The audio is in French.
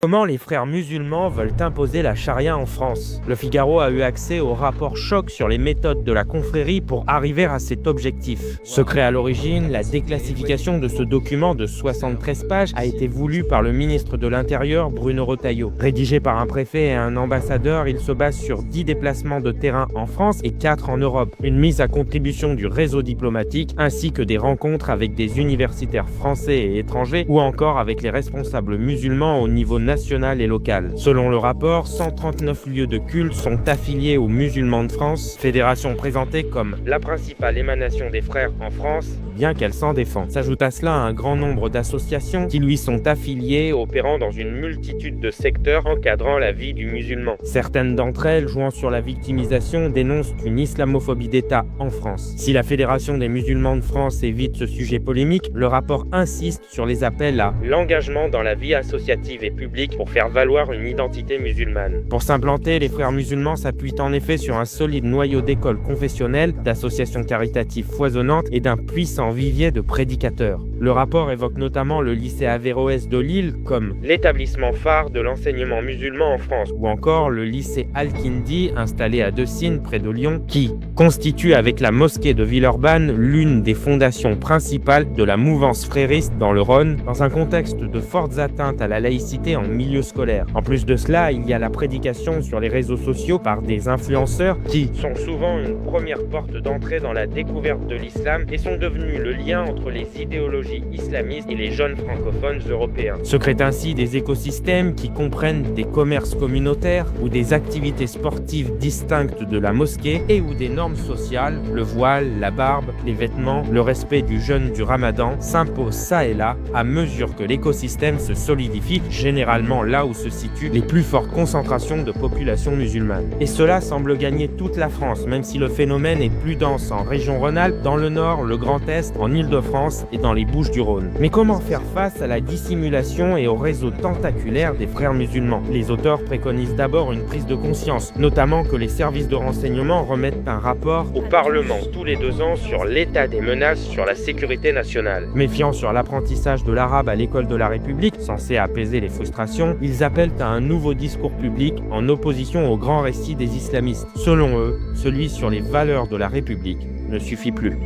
Comment les frères musulmans veulent imposer la charia en France? Le Figaro a eu accès au rapport choc sur les méthodes de la confrérie pour arriver à cet objectif. Secret à l'origine, la déclassification de ce document de 73 pages a été voulue par le ministre de l'Intérieur Bruno Retailleau. Rédigé par un préfet et un ambassadeur, il se base sur 10 déplacements de terrain en France et 4 en Europe. Une mise à contribution du réseau diplomatique ainsi que des rencontres avec des universitaires français et étrangers ou encore avec les responsables musulmans au niveau national et local. Selon le rapport, 139 lieux de culte sont affiliés aux musulmans de France, fédération présentée comme la principale émanation des frères en France, bien qu'elle s'en défend. S'ajoute à cela un grand nombre d'associations qui lui sont affiliées, opérant dans une multitude de secteurs encadrant la vie du musulman. Certaines d'entre elles, jouant sur la victimisation, dénoncent une islamophobie d'État en France. Si la Fédération des musulmans de France évite ce sujet polémique, le rapport insiste sur les appels à l'engagement dans la vie associative et publique pour faire valoir une identité musulmane. Pour s'implanter, les frères musulmans s'appuient en effet sur un solide noyau d'écoles confessionnelles, d'associations caritatives foisonnantes et d'un puissant vivier de prédicateurs. Le rapport évoque notamment le lycée Averroès de Lille comme l'établissement phare de l'enseignement musulman en France, ou encore le lycée Al-Kindi installé à Decines près de Lyon, qui constitue avec la mosquée de Villeurbanne l'une des fondations principales de la mouvance frériste dans le Rhône, dans un contexte de fortes atteintes à la laïcité en milieu scolaire. En plus de cela, il y a la prédication sur les réseaux sociaux par des influenceurs qui sont souvent une première porte d'entrée dans la découverte de l'islam et sont devenus le lien entre les idéologies islamistes et les jeunes francophones européens. Se créent ainsi des écosystèmes qui comprennent des commerces communautaires ou des activités sportives distinctes de la mosquée et où des normes sociales, le voile, la barbe, les vêtements, le respect du jeûne du ramadan s'imposent ça et là à mesure que l'écosystème se solidifie, généralement là où se situent les plus fortes concentrations de population musulmane. Et cela semble gagner toute la France, même si le phénomène est plus dense en région Rhône-Alpes, dans le Nord, le Grand Est, en Île-de-France et dans les Bouches-du-Rhône. Mais comment faire face à la dissimulation et au réseau tentaculaire des frères musulmans? Les auteurs préconisent d'abord une prise de conscience, notamment que les services de renseignement remettent un rapport au Parlement tous les 2 ans sur l'état des menaces sur la sécurité nationale. Méfiant sur l'apprentissage de l'arabe à l'école de la République, censé apaiser les frustrations, ils appellent à un nouveau discours public en opposition au grand récit des islamistes. Selon eux, celui sur les valeurs de la République ne suffit plus.